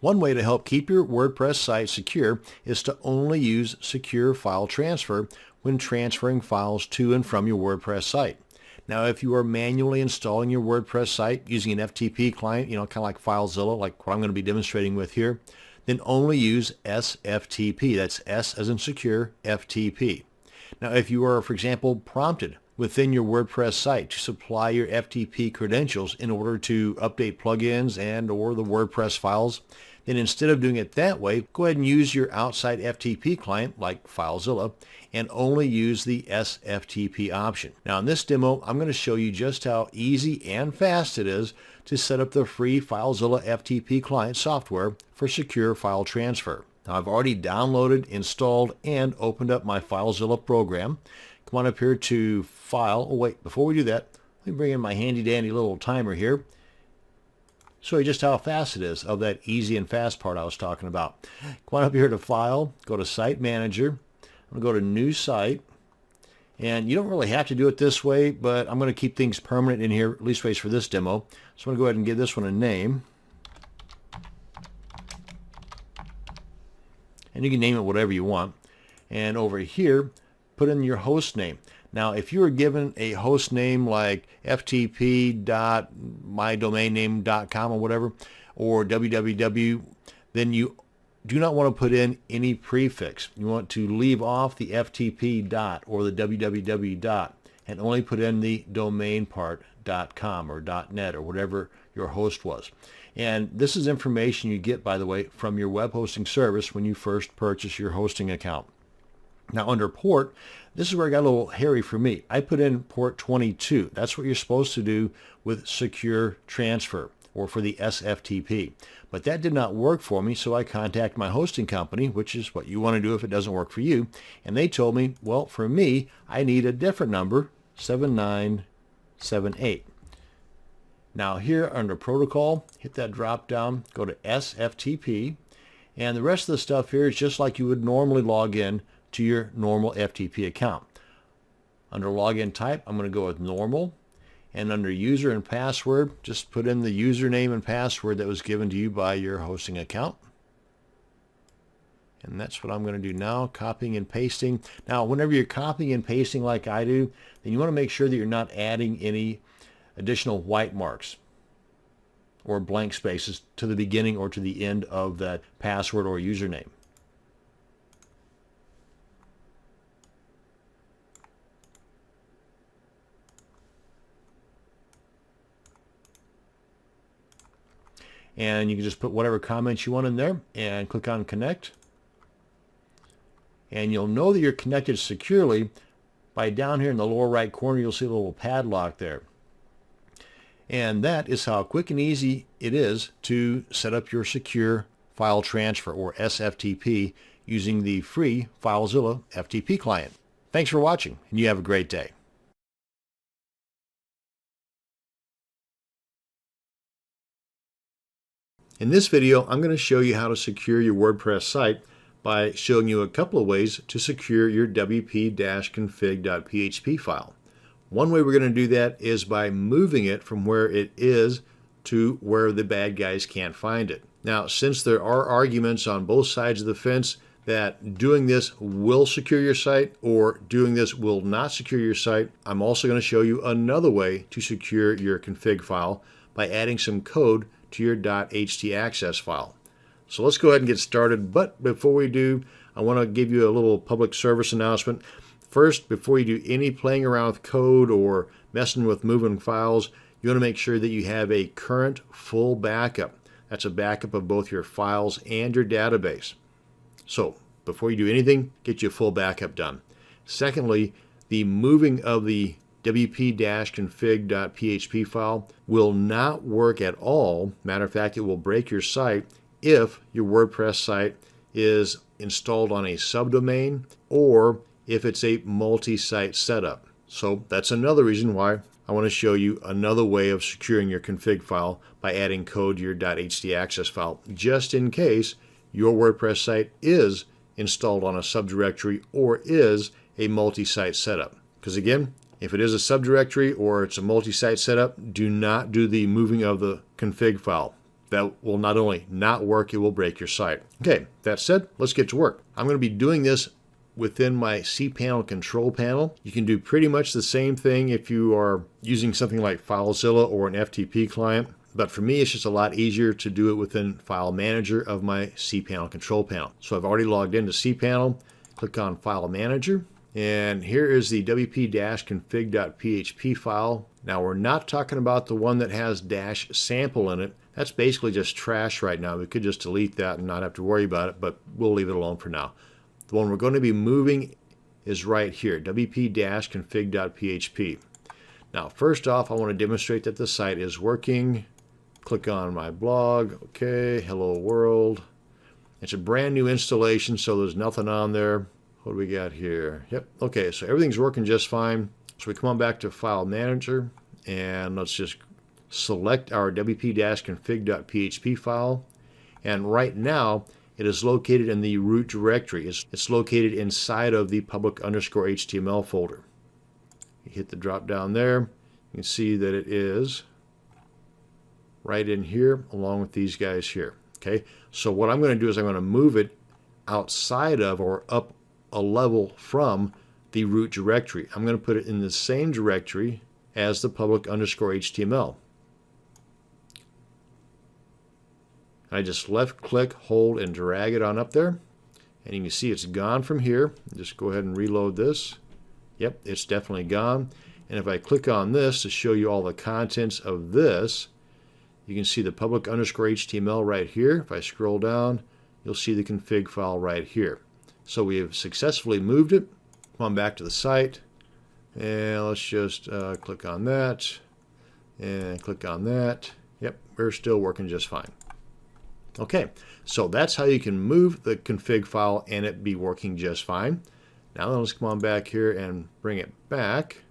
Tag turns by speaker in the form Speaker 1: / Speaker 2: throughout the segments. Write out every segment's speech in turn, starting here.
Speaker 1: One way to help keep your WordPress site secure is to only use secure file transfer when transferring files to and from your WordPress site. Now, if you are manually installing your WordPress site using an FTP client, kind of like FileZilla, like what I'm going to be demonstrating with here, then only use SFTP. That's S as in secure, FTP. Now, if you are, for example, prompted within your WordPress site to supply your FTP credentials in order to update plugins and or the WordPress files, then instead of doing it that way, go ahead and use your outside FTP client like FileZilla and only use the SFTP option. Now in this demo, I'm going to show you just how easy and fast it is to set up the free FileZilla FTP client software for secure file transfer. Now I've already downloaded, installed, and opened up my FileZilla program. Come on up here to File. Oh wait, before we do that, let me bring in my handy dandy little timer here. Show you just how fast it is of that easy and fast part I was talking about. Come on up here to File, go to Site Manager. I'm going to go to New Site. And you don't really have to do it this way, but I'm going to keep things permanent in here, at least for this demo. So I'm going to go ahead and give this one a name. And you can name it whatever you want. And over here, put in your host name. Now, if you were given a host name like ftp.mydomainname.com or whatever, or www, then you do not want to put in any prefix. You want to leave off the ftp dot or the www dot and only put in the domain part .com or .net or whatever your host was. And this is information you get, by the way, from your web hosting service when you first purchase your hosting account. Now under port, this is where it got a little hairy for me. I put in port 22. That's what you're supposed to do with secure transfer or for the SFTP. But that did not work for me, so I contacted my hosting company, which is what you want to do if it doesn't work for you. And they told me, well, for me, I need a different number, 7978. Now here under protocol, hit that drop down, go to SFTP, and the rest of the stuff here is just like you would normally log in to your normal FTP account. Under login type, I'm going to go with normal, and under user and password, just put in the username and password that was given to you by your hosting account. And that's what I'm going to do now, copying and pasting. Now, whenever you're copying and pasting like I do, then you want to make sure that you're not adding any additional white marks or blank spaces to the beginning or to the end of that password or username. And you can just put whatever comments you want in there and click on connect. And you'll know that you're connected securely by down here in the lower right corner, you'll see a little padlock there. And that is how quick and easy it is to set up your secure file transfer or SFTP using the free FileZilla FTP client. Thanks for watching, and you have a great day. In this video, I'm going to show you how to secure your WordPress site by showing you a couple of ways to secure your wp-config.php file. One way we're going to do that is by moving it from where it is to where the bad guys can't find it. Now, since there are arguments on both sides of the fence that doing this will secure your site or doing this will not secure your site, I'm also going to show you another way to secure your config file by adding some code to your .htaccess file. So let's go ahead and get started. But before we do, I want to give you a little public service announcement. First, before you do any playing around with code or messing with moving files, you want to make sure that you have a current full backup. That's a backup of both your files and your database. So before you do anything, get your full backup done. Secondly, the moving of the wp-config.php file will not work at all. Matter of fact, it will break your site if your WordPress site is installed on a subdomain or if it's a multi-site setup. So that's another reason why I want to show you another way of securing your config file by adding code to your .htaccess file, just in case your WordPress site is installed on a subdirectory or is a multi-site setup. Because again, if it is a subdirectory or it's a multi-site setup, do not do the moving of the config file. that will not only not work, it will break your site. Okay, that said, let's get to work. I'm going to be doing this within my cPanel control panel. You can do pretty much the same thing if you are using something like FileZilla or an FTP client. But for me, it's just a lot easier to do it within File Manager of my cPanel control panel. So I've already logged into cPanel, click on File Manager, and here is the wp-config.php file. Now we're not talking about the one that has -sample in it. That's basically just trash right now. We could just delete that and not have to worry about it, but we'll leave it alone for now. The one we're going to be moving is right here, wp-config.php. Now first off, I want to demonstrate that the site is working. Click on my blog. Okay, hello world. It's a brand new installation, so there's nothing on there. What do we got here? Yep, okay, so everything's working just fine. So we come on back to File Manager, and let's just select our wp-config.php file. And right now, it is located in the root directory. It's located inside of the public_HTML folder. You hit the drop down there. You can see that it is right in here along with these guys here. Okay, so what I'm going to do is I'm going to move it outside of or up a level from the root directory. I'm going to put it in the same directory as the public_HTML. I just left click, hold, and drag it on up there. And you can see it's gone from here. Just go ahead and reload this. Yep, it's definitely gone. And if I click on this to show you all the contents of this, you can see the public_HTML right here. If I scroll down, you'll see the config file right here. So we have successfully moved it. Come on back to the site, and let's just click on that, and click on that. Yep, we're still working just fine. Okay, so that's how you can move the config file and it be working just fine. Now let's come on back here and bring it back.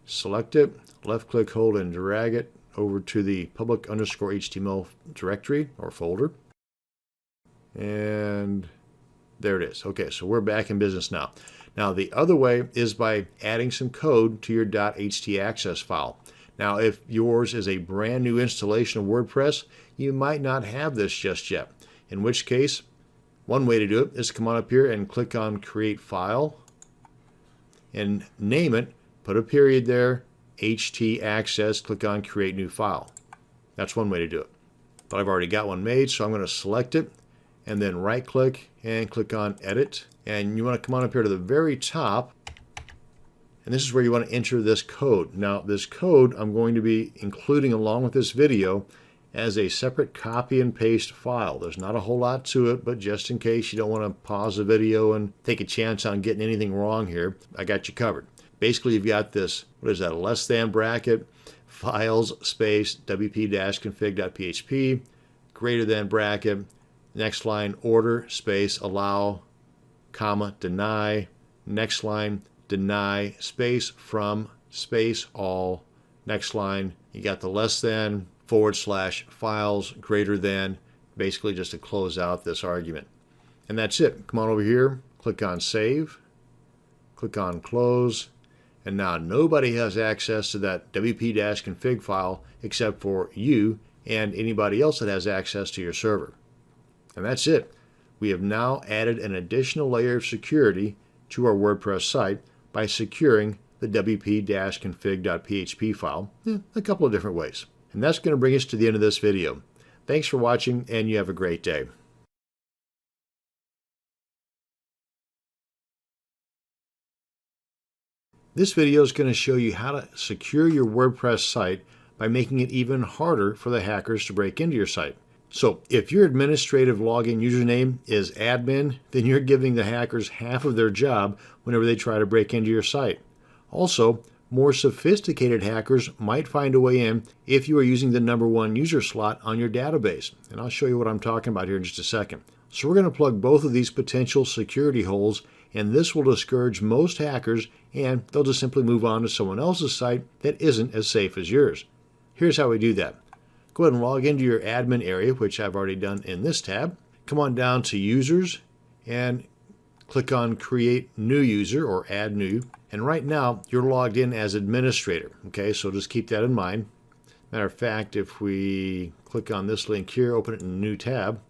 Speaker 1: Select it, left click, hold, and drag it over to the public_HTML directory or folder. And there it is. Okay, so we're back in business now. Now the other way is by adding some code to your .htaccess file. Now if yours is a brand new installation of WordPress, you might not have this just yet. In which case, one way to do it is to come on up here and click on Create File and name it, put a period there, htaccess, click on Create New File. That's one way to do it. But I've already got one made, so I'm going to select it and then right click and click on Edit. And you want to come on up here to the very top, and this is where you want to enter this code. Now this code I'm going to be including along with this video as a separate copy and paste file. There's not a whole lot to it, but just in case you don't want to pause the video and take a chance on getting anything wrong here, I got you covered. Basically, you've got this, what is that, a less than bracket, files space wp-config.php, greater than bracket, next line order space allow, comma, deny, next line deny space from space all, next line you got the less than / files greater than, basically just to close out this argument. And that's it. Come on over here, click on Save, click on Close, and now nobody has access to that wp-config file except for you and anybody else that has access to your server. And that's it. We have now added an additional layer of security to our WordPress site by securing the wp-config.php file a couple of different ways. And that's going to bring us to the end of this video. Thanks for watching, and you have a great day. This video is going to show you how to secure your WordPress site by making it even harder for the hackers to break into your site. So if your administrative login username is admin, then you're giving the hackers half of their job whenever they try to break into your site. Also, more sophisticated hackers might find a way in if you are using the #1 user slot on your database. And I'll show you what I'm talking about here in just a second. So we're going to plug both of these potential security holes, and this will discourage most hackers, and they'll just simply move on to someone else's site that isn't as safe as yours. Here's how we do that. Go ahead and log into your admin area, which I've already done in this tab. Come on down to Users and click on Create New User or Add New. And right now, you're logged in as administrator. Okay, so just keep that in mind. Matter of fact, if we click on this link here, open it in a new tab,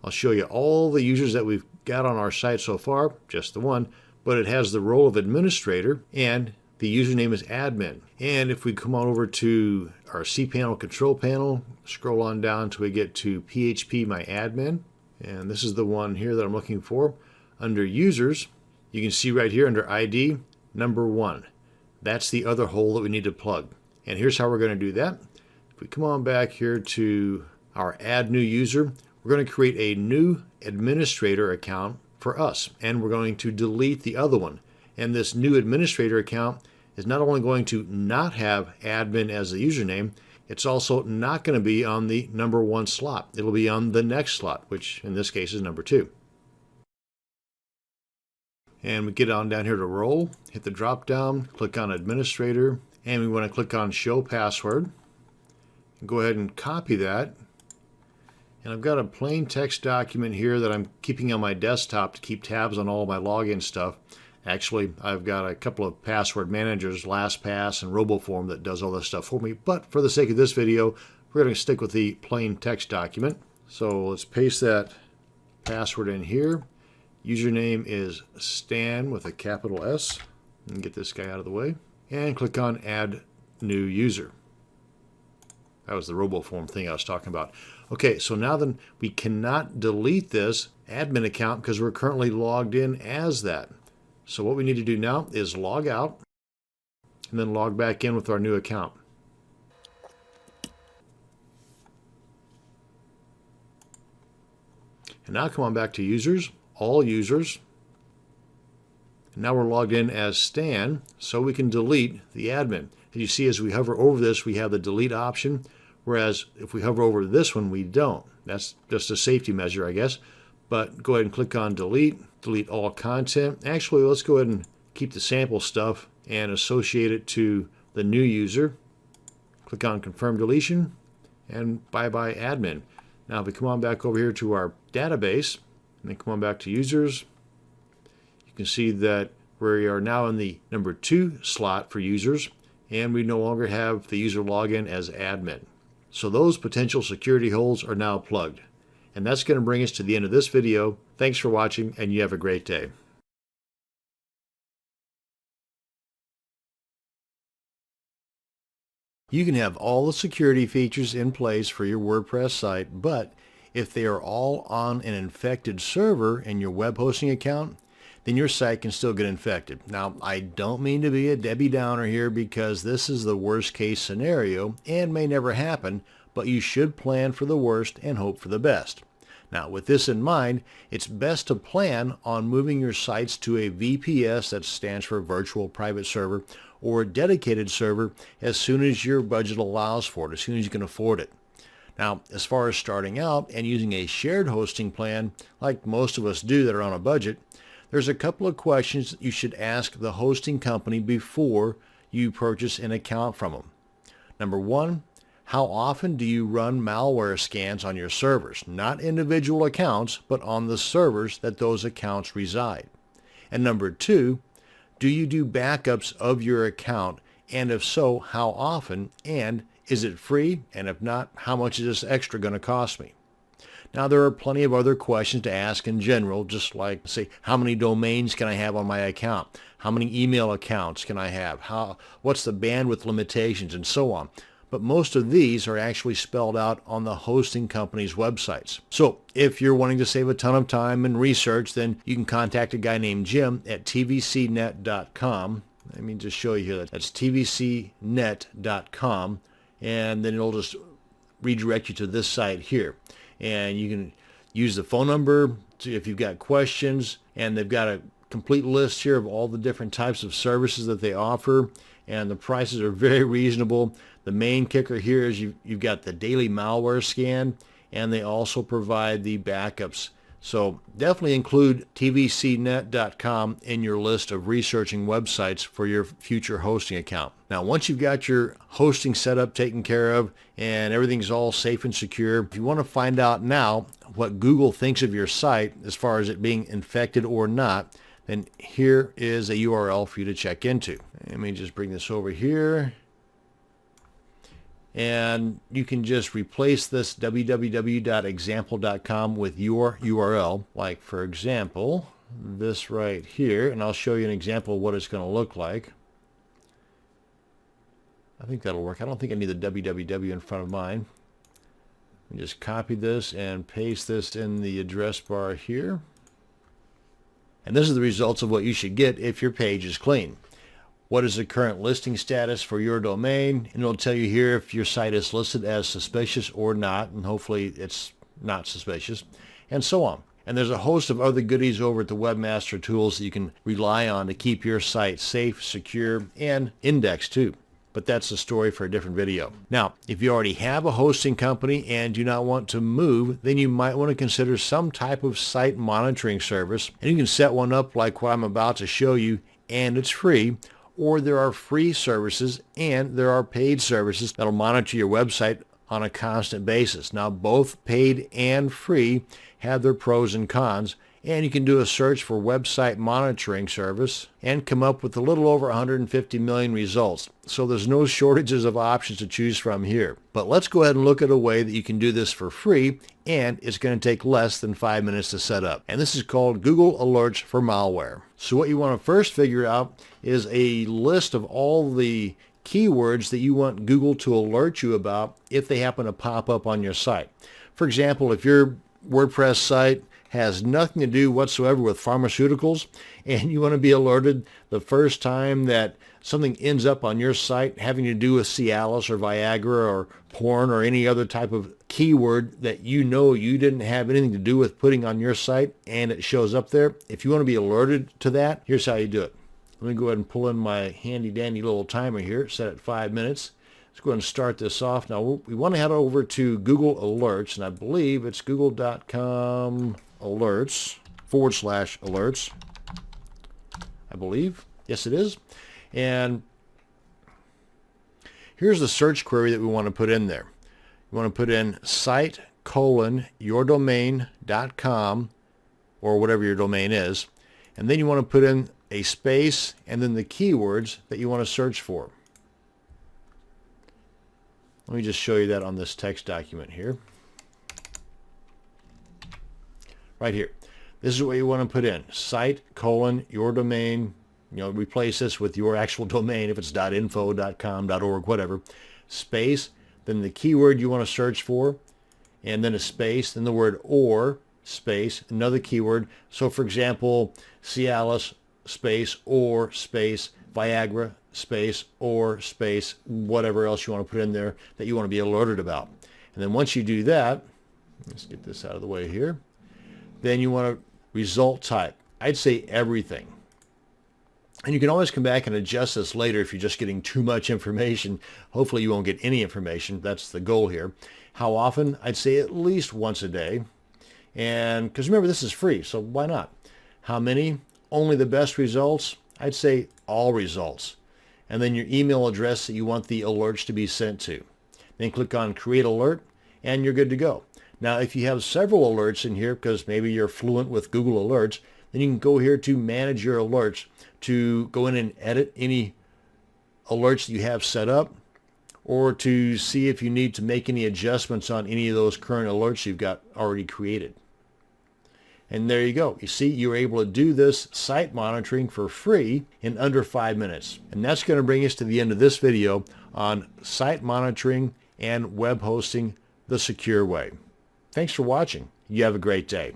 Speaker 1: I'll show you all the users that we've got on our site so far, just the one, but it has the role of administrator and the username is admin. And if we come on over to our cPanel control panel, scroll on down until we get to PHP My Admin, and this is the one here that I'm looking for. Under users, you can see right here under ID, number 1. That's the other hole that we need to plug. And here's how we're going to do that. If we come on back here to our add new user, we're going to create a new administrator account for us, and we're going to delete the other one. And this new administrator account is not only going to not have admin as the username, it's also not going to be on the number 1 slot. It'll be on the next slot, which in this case is number 2. And we get on down here to role, hit the drop down, click on administrator, and we want to click on show password. Go ahead and copy that. And I've got a plain text document here that I'm keeping on my desktop to keep tabs on all of my login stuff. Actually, I've got a couple of password managers, LastPass and RoboForm, that does all this stuff for me. But for the sake of this video, we're going to stick with the plain text document. So let's paste that password in here. Username is Stan with a capital S. And get this guy out of the way. And click on Add New User. That was the RoboForm thing I was talking about. Okay, so now then we cannot delete this admin account because we're currently logged in as that. So what we need to do now is log out and then log back in with our new account. And now come on back to users, all users. And now we're logged in as Stan, so we can delete the admin. As you see, as we hover over this, we have the delete option, whereas if we hover over this one, we don't. That's just a safety measure, I guess. But go ahead and click on delete, delete all content. Actually, let's go ahead and keep the sample stuff and associate it to the new user. Click on confirm deletion and bye-bye admin. Now if we come on back over here to our database and then come on back to users, you can see that we are now in the number 2 slot for users and we no longer have the user login as admin. So those potential security holes are now plugged. And that's going to bring us to the end of this video. Thanks for watching, and you have a great day. You can have all the security features in place for your WordPress site, but if they are all on an infected server in your web hosting account, then your site can still get infected. Now, I don't mean to be a Debbie Downer here because this is the worst case scenario and may never happen, but you should plan for the worst and hope for the best. Now, with this in mind, it's best to plan on moving your sites to a VPS, that stands for Virtual Private Server, or a dedicated server as soon as your budget allows for it, as soon as you can afford it. Now, as far as starting out and using a shared hosting plan, like most of us do that are on a budget, there's a couple of questions that you should ask the hosting company before you purchase an account from them. Number 1, how often do you run malware scans on your servers? Not individual accounts, but on the servers that those accounts reside. And number 2, do you do backups of your account? And if so, how often? And is it free? And if not, how much is this extra going to cost me? Now, there are plenty of other questions to ask in general, just like, say, how many domains can I have on my account? How many email accounts can I have? What's the bandwidth limitations, and so on. But most of these are actually spelled out on the hosting company's websites. So if you're wanting to save a ton of time and research, then you can contact a guy named Jim at tvcnet.com. Let me just show you here. That's tvcnet.com, and then it'll just redirect you to this site here. And you can use the phone number if you've got questions, and they've got a complete list here of all the different types of services that they offer, and the prices are very reasonable. The main kicker here is you've got the daily malware scan, and they also provide the backups. So definitely include tvcnet.com in your list of researching websites for your future hosting account. Now, once you've got your hosting setup taken care of and everything's all safe and secure, if you want to find out now what Google thinks of your site as far as it being infected or not, then here is a URL for you to check into. Let me just bring this over here. and you can just replace this www.example.com with your URL, like for example this right here, and I'll show you an example of what it's going to look like. I think that'll work. I don't think I need the www in front of mine. Just copy this and paste this in the address bar here. And this is the results of what you should get if your page is clean. What is the current listing status for your domain? And it'll tell you here if your site is listed as suspicious or not, and hopefully it's not suspicious, and so on. And there's a host of other goodies over at the Webmaster Tools that you can rely on to keep your site safe, secure, and indexed too. But that's a story for a different video. Now, if you already have a hosting company and do not want to move, then you might want to consider some type of site monitoring service. And you can set one up like what I'm about to show you, and it's free. Or there are free services and there are paid services that'll monitor your website on a constant basis. Now, both paid and free have their pros and cons, and you can do a search for website monitoring service and come up with a little over 150 million results. So there's no shortages of options to choose from here. But let's go ahead and look at a way that you can do this for free, and it's going to take less than 5 minutes to set up. And this is called Google Alerts for Malware. So what you want to first figure out is a list of all the keywords that you want Google to alert you about if they happen to pop up on your site. For example, if your WordPress site has nothing to do whatsoever with pharmaceuticals, and you want to be alerted the first time that something ends up on your site having to do with Cialis or Viagra or porn or any other type of keyword that you know you didn't have anything to do with putting on your site, and it shows up there. If you want to be alerted to that, here's how you do it. Let me go ahead and pull in my handy dandy little timer here, set at 5 minutes. Let's go ahead and start this off. Now we want to head over to Google Alerts, and I believe it's google.com alerts /alerts, I believe. Yes, it is. And here's the search query that we want to put in there. You want to put in site:/yourdomain.com, or whatever your domain is, and then you want to put in a space and then the keywords that you want to search for. Let me just show you that on this text document here. Right here. This is what you want to put in. Site:/yourdomain. Replace this with your actual domain if it's .info, .com, .org, whatever. Space, then the keyword you want to search for, and then a space, then the word or, space, another keyword. So for example, Cialis, space, or, space, Viagra, space, or, space, whatever else you want to put in there that you want to be alerted about. And then once you do that, let's get this out of the way here, then you want to result type. I'd say everything. And you can always come back and adjust this later if you're just getting too much information. Hopefully you won't get any information. That's the goal here. How often? I'd say at least once a day. And because remember, this is free, so why not? How many? Only the best results? I'd say all results. And then your email address that you want the alerts to be sent to. Then click on Create Alert, and you're good to go. Now, if you have several alerts in here, because maybe you're fluent with Google Alerts, then you can go here to Manage Your Alerts to go in and edit any alerts that you have set up, or to see if you need to make any adjustments on any of those current alerts you've got already created. And there you go. You see, you're able to do this site monitoring for free in under 5 minutes. And that's going to bring us to the end of this video on site monitoring and web hosting the secure way. Thanks for watching. You have a great day.